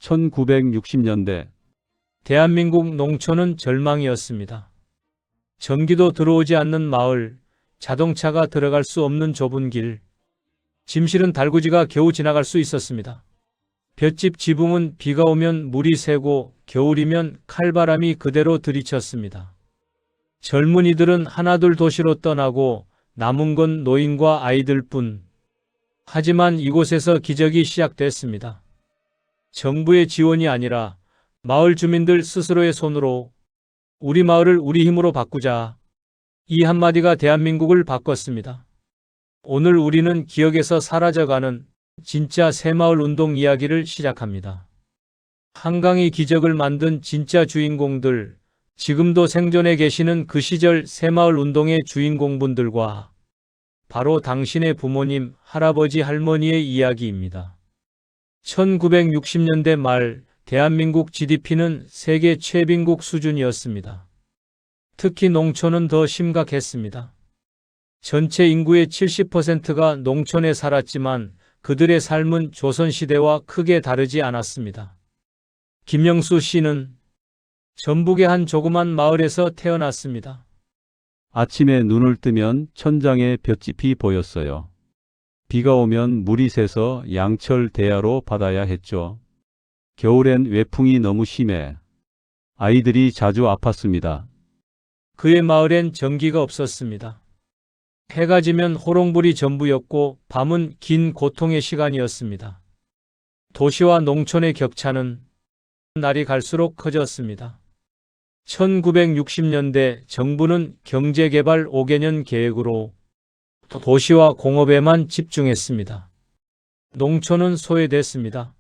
1960년대 대한민국 농촌은 절망이었습니다. 전기도 들어오지 않는 마을, 자동차가 들어갈 수 없는 좁은 길, 짐 실은 달구지가 겨우 지나갈 수 있었습니다. 볏짚 지붕은 비가 오면 물이 새고 겨울이면 칼바람이 그대로 들이쳤습니다. 젊은이들은 하나둘 도시로 떠나고 남은 건 노인과 아이들뿐. 하지만 이곳에서 기적이 시작됐습니다. 정부의 지원이 아니라 마을 주민들 스스로의 손으로 우리 마을을 우리 힘으로 바꾸자. 이 한마디가 대한민국을 바꿨습니다. 오늘 우리는 기억에서 사라져가는 진짜 새마을 운동 이야기를 시작합니다. 한강이 기적을 만든 진짜 주인공들, 지금도 생존해 계시는 그 시절 새마을 운동의 주인공분들과 바로 당신의 부모님, 할아버지, 할머니의 이야기입니다. 1960년대 말 대한민국 GDP는 세계 최빈국 수준이었습니다. 특히 농촌은 더 심각했습니다. 전체 인구의 70%가 농촌에 살았지만 그들의 삶은 조선시대와 크게 다르지 않았습니다. 김영수 씨는 전북의 한 조그만 마을에서 태어났습니다. 아침에 눈을 뜨면 천장에 볏짚이 보였어요. 비가 오면 물이 새서 양철 대야로 받아야 했죠. 겨울엔 외풍이 너무 심해 아이들이 자주 아팠습니다. 그의 마을엔 전기가 없었습니다. 해가 지면 호롱불이 전부였고 밤은 긴 고통의 시간이었습니다. 도시와 농촌의 격차는 날이 갈수록 커졌습니다. 1960년대 정부는 경제개발 5개년 계획으로 도시와 공업에만 집중했습니다. 농촌은 소외됐습니다.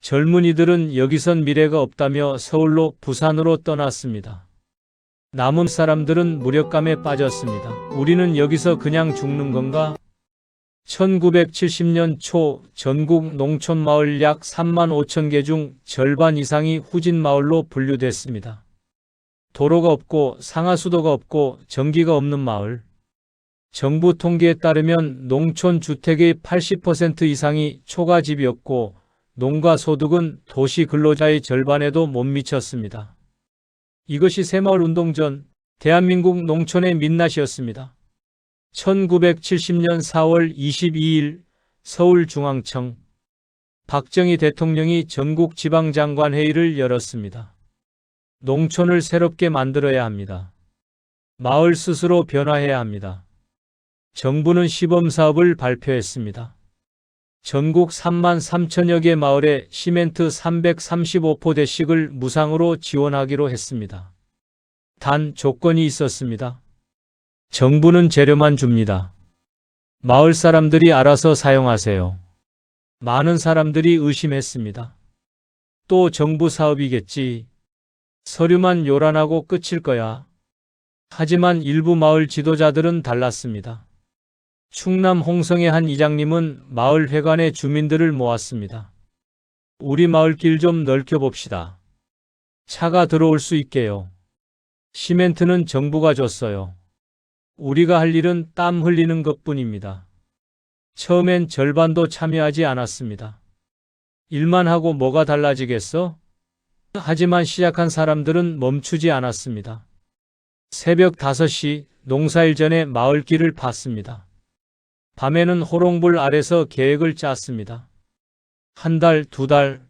젊은이들은 여기선 미래가 없다며 서울로 부산으로 떠났습니다. 남은 사람들은 무력감에 빠졌습니다. 우리는 여기서 그냥 죽는 건가? 1970년 초 전국 농촌 마을 약 3만 5천 개 중 절반 이상이 후진 마을로 분류됐습니다. 도로가 없고 상하수도가 없고 전기가 없는 마을. 정부 통계에 따르면 농촌 주택의 80% 이상이 초가집이었고 농가 소득은 도시 근로자의 절반에도 못 미쳤습니다. 이것이 새마을 운동 전 대한민국 농촌의 민낯이었습니다. 1970년 4월 22일 서울중앙청 박정희 대통령이 전국 지방장관회의를 열었습니다. 농촌을 새롭게 만들어야 합니다. 마을 스스로 변화해야 합니다. 정부는 시범사업을 발표했습니다. 전국 3만 3천여 개 마을에 시멘트 335포대씩을 무상으로 지원하기로 했습니다. 단 조건이 있었습니다. 정부는 재료만 줍니다. 마을 사람들이 알아서 사용하세요. 많은 사람들이 의심했습니다. 또 정부 사업이겠지. 서류만 요란하고 끝일 거야. 하지만 일부 마을 지도자들은 달랐습니다. 충남 홍성의 한 이장님은 마을 회관에 주민들을 모았습니다. 우리 마을길 좀 넓혀봅시다. 차가 들어올 수 있게요. 시멘트는 정부가 줬어요. 우리가 할 일은 땀 흘리는 것뿐입니다. 처음엔 절반도 참여하지 않았습니다. 일만 하고 뭐가 달라지겠어? 하지만 시작한 사람들은 멈추지 않았습니다. 새벽 5시 농사일 전에 마을길을 팠습니다. 밤에는 호롱불 아래서 계획을 짰습니다. 한 달, 2달,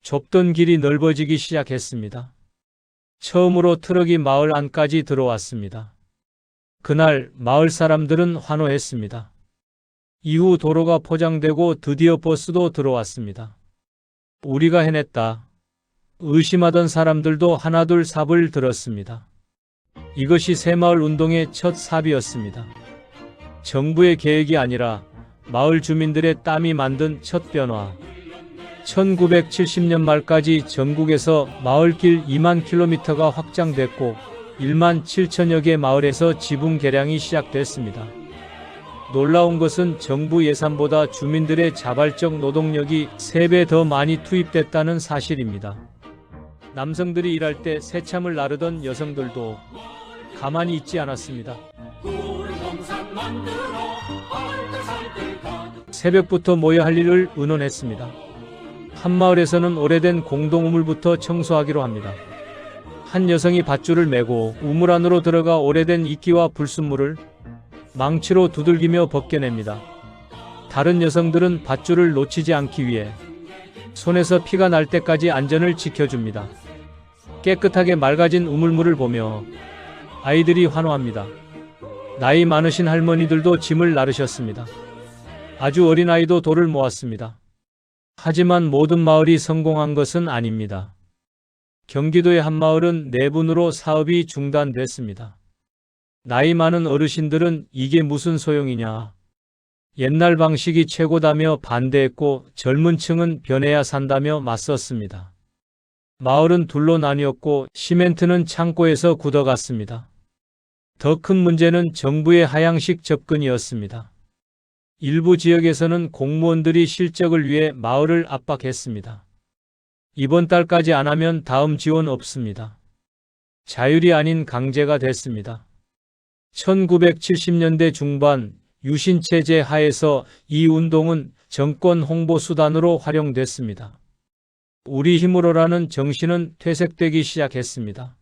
좁던 길이 넓어지기 시작했습니다. 처음으로 트럭이 마을 안까지 들어왔습니다. 그날 마을 사람들은 환호했습니다. 이후 도로가 포장되고 드디어 버스도 들어왔습니다. 우리가 해냈다. 의심하던 사람들도 하나둘 삽을 들었습니다. 이것이 새마을 운동의 첫 삽이었습니다. 정부의 계획이 아니라 마을 주민들의 땀이 만든 첫 변화. 1970년 말까지 전국에서 마을길 2만 킬로미터가 확장됐고 1만 7천여 개 마을에서 지붕 개량이 시작됐습니다. 놀라운 것은 정부 예산보다 주민들의 자발적 노동력이 3배 더 많이 투입됐다는 사실입니다. 남성들이 일할 때 새참을 나르던 여성들도 가만히 있지 않았습니다. 새벽부터 모여 할 일을 의논했습니다. 한 마을에서는 오래된 공동우물부터 청소하기로 합니다. 한 여성이 밧줄을 메고 우물 안으로 들어가 오래된 이끼와 불순물을 망치로 두들기며 벗겨냅니다. 다른 여성들은 밧줄을 놓치지 않기 위해 손에서 피가 날 때까지 안전을 지켜줍니다. 깨끗하게 맑아진 우물물을 보며 아이들이 환호합니다. 나이 많으신 할머니들도 짐을 나르셨습니다. 아주 어린 아이도 돌을 모았습니다. 하지만 모든 마을이 성공한 것은 아닙니다. 경기도의 한 마을은 내분으로 사업이 중단됐습니다. 나이 많은 어르신들은 이게 무슨 소용이냐, 옛날 방식이 최고다며 반대했고 젊은 층은 변해야 산다며 맞섰습니다. 마을은 둘로 나뉘었고 시멘트는 창고에서 굳어갔습니다. 더 큰 문제는 정부의 하향식 접근이었습니다. 일부 지역에서는 공무원들이 실적을 위해 마을을 압박했습니다. 이번 달까지 안 하면 다음 지원 없습니다. 자율이 아닌 강제가 됐습니다. 1970년대 중반 유신체제 하에서 이 운동은 정권 홍보 수단으로 활용됐습니다. 우리 힘으로라는 정신은 퇴색되기 시작했습니다.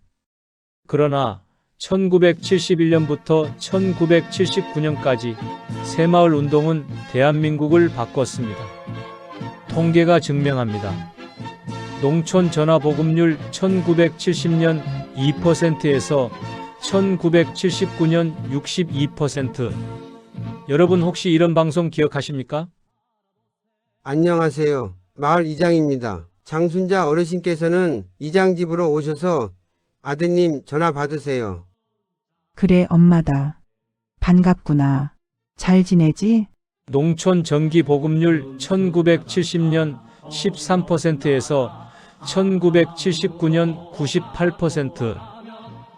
그러나 1971년부터 1979년까지 새마을 운동은 대한민국을 바꿨습니다. 통계가 증명합니다. 농촌 전화보급률 1970년 2%에서 1979년 62%. 여러분 혹시 이런 방송 기억하십니까? 안녕하세요. 마을 이장입니다. 장순자 어르신께서는 이장 집으로 오셔서 아드님 전화 받으세요. 그래, 엄마다. 반갑구나. 잘 지내지? 농촌 전기 보급률 1970년 13%에서 1979년 98%,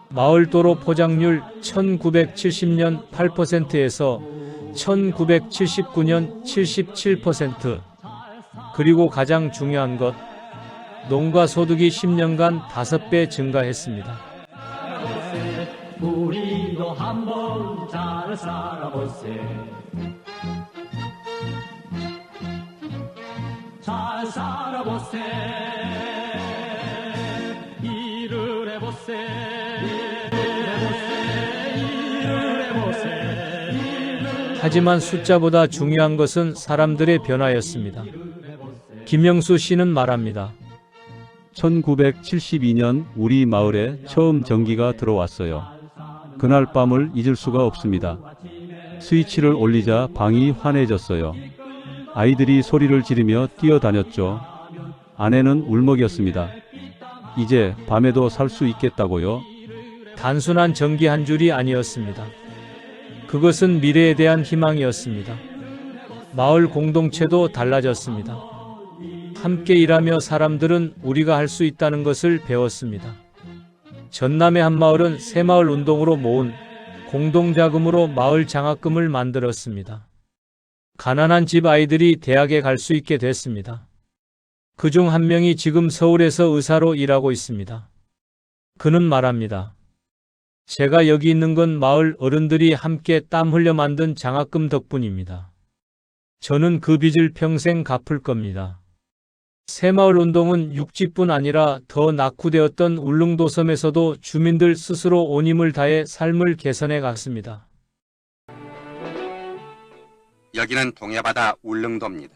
마을 도로 포장률 1970년 8%에서 1979년 77%, 그리고 가장 중요한 것, 농가 소득이 10년간 5배 증가했습니다. 우리도 한번 잘 살아보세. 잘 살아보세. 일을 해보세. 일을 해보세. 하지만 숫자보다 중요한 것은 사람들의 변화였습니다. 김영수 씨는 말합니다. 1972년 우리 마을에 처음 전기가 들어왔어요. 그날 밤을 잊을 수가 없습니다. 스위치를 올리자 방이 환해졌어요. 아이들이 소리를 지르며 뛰어다녔죠. 아내는 울먹였습니다. 이제 밤에도 살 수 있겠다고요? 단순한 전기 한 줄이 아니었습니다. 그것은 미래에 대한 희망이었습니다. 마을 공동체도 달라졌습니다. 함께 일하며 사람들은 우리가 할 수 있다는 것을 배웠습니다. 전남의 한 마을은 새마을 운동으로 모은 공동자금으로 마을 장학금을 만들었습니다. 가난한 집 아이들이 대학에 갈 수 있게 됐습니다. 그중 한 명이 지금 서울에서 의사로 일하고 있습니다. 그는 말합니다. 제가 여기 있는 건 마을 어른들이 함께 땀 흘려 만든 장학금 덕분입니다. 저는 그 빚을 평생 갚을 겁니다. 새마을 운동은 육지뿐 아니라 더 낙후되었던 울릉도 섬에서도 주민들 스스로 온 힘을 다해 삶을 개선해 갔습니다. 여기는 동해바다 울릉도입니다.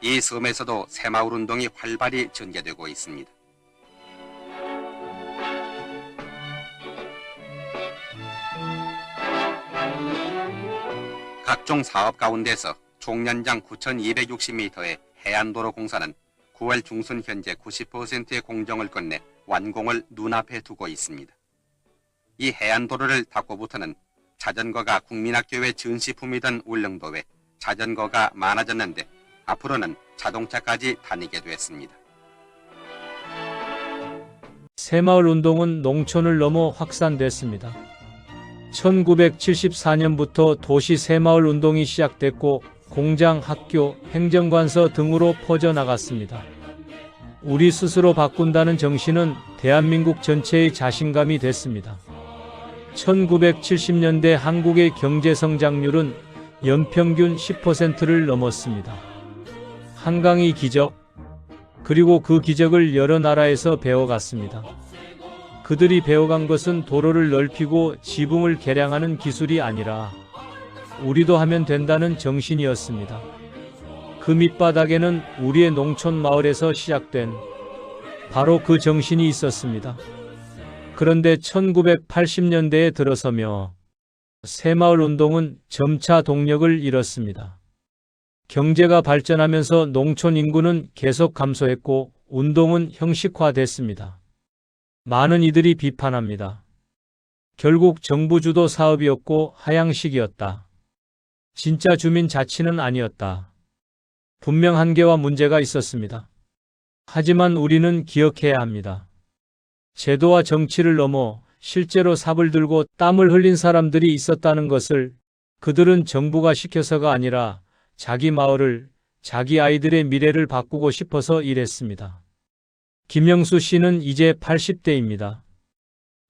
이 섬에서도 새마을 운동이 활발히 전개되고 있습니다. 각종 사업 가운데서 총연장 9,260m의 해안도로 공사는 9월 중순 현재 90%의 공정을 끝내 완공을 눈앞에 두고 있습니다. 이 해안도로를 닫고부터는 자전거가 국민학교의 전시품이던 울릉도에 자전거가 많아졌는데 앞으로는 자동차까지 다니게 됐습니다. 새마을 운동은 농촌을 넘어 확산됐습니다. 1974년부터 도시 새마을 운동이 시작됐고 공장, 학교, 행정관서 등으로 퍼져나갔습니다. 우리 스스로 바꾼다는 정신은 대한민국 전체의 자신감이 됐습니다. 1970년대 한국의 경제 성장률은 연평균 10%를 넘었습니다. 한강의 기적, 그리고 그 기적을 여러 나라에서 배워갔습니다. 그들이 배워간 것은 도로를 넓히고 지붕을 개량하는 기술이 아니라 우리도 하면 된다는 정신이었습니다. 그 밑바닥에는 우리의 농촌 마을에서 시작된 바로 그 정신이 있었습니다. 그런데 1980년대에 들어서며 새마을 운동은 점차 동력을 잃었습니다. 경제가 발전하면서 농촌 인구는 계속 감소했고 운동은 형식화됐습니다. 많은 이들이 비판합니다. 결국 정부 주도 사업이었고 하향식이었다. 진짜 주민 자치는 아니었다. 분명 한계와 문제가 있었습니다. 하지만 우리는 기억해야 합니다. 제도와 정치를 넘어 실제로 삽을 들고 땀을 흘린 사람들이 있었다는 것을. 그들은 정부가 시켜서가 아니라 자기 마을을, 자기 아이들의 미래를 바꾸고 싶어서 일했습니다. 김영수 씨는 이제 80대입니다.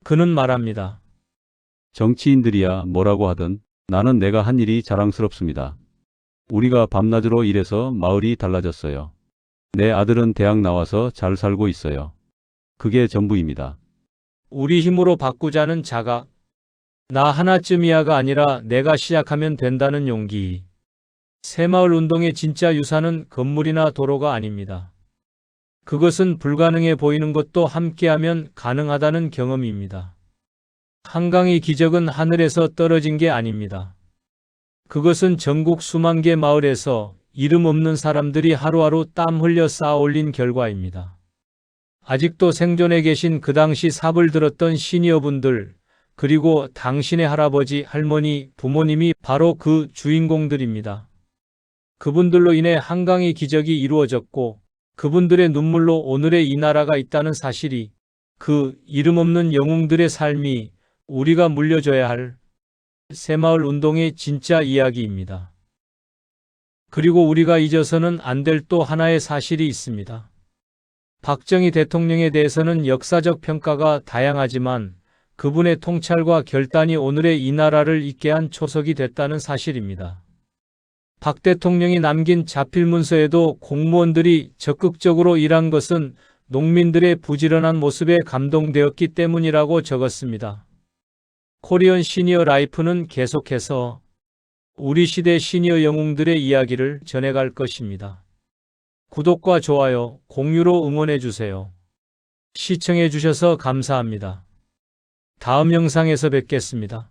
그는 말합니다. 정치인들이야 뭐라고 하든 나는 내가 한 일이 자랑스럽습니다. 우리가 밤낮으로 일해서 마을이 달라졌어요. 내 아들은 대학 나와서 잘 살고 있어요. 그게 전부입니다. 우리 힘으로 바꾸자는 자각. 나 하나쯤이야가 아니라 내가 시작하면 된다는 용기. 새마을 운동의 진짜 유산은 건물이나 도로가 아닙니다. 그것은 불가능해 보이는 것도 함께하면 가능하다는 경험입니다. 한강의 기적은 하늘에서 떨어진 게 아닙니다. 그것은 전국 수만 개 마을에서 이름 없는 사람들이 하루하루 땀 흘려 쌓아 올린 결과입니다. 아직도 생존해 계신 그 당시 삽을 들었던 시니어분들, 그리고 당신의 할아버지, 할머니, 부모님이 바로 그 주인공들입니다. 그분들로 인해 한강의 기적이 이루어졌고 그분들의 눈물로 오늘의 이 나라가 있다는 사실이, 그 이름 없는 영웅들의 삶이 우리가 물려줘야 할 새마을 운동의 진짜 이야기입니다. 그리고 우리가 잊어서는 안 될 또 하나의 사실이 있습니다. 박정희 대통령에 대해서는 역사적 평가가 다양하지만 그분의 통찰과 결단이 오늘의 이 나라를 있게 한 초석이 됐다는 사실입니다. 박 대통령이 남긴 자필 문서에도 공무원들이 적극적으로 일한 것은 농민들의 부지런한 모습에 감동되었기 때문이라고 적었습니다. 코리안 시니어 라이프는 계속해서 우리 시대 시니어 영웅들의 이야기를 전해갈 것입니다. 구독과 좋아요, 공유로 응원해주세요. 시청해주셔서 감사합니다. 다음 영상에서 뵙겠습니다.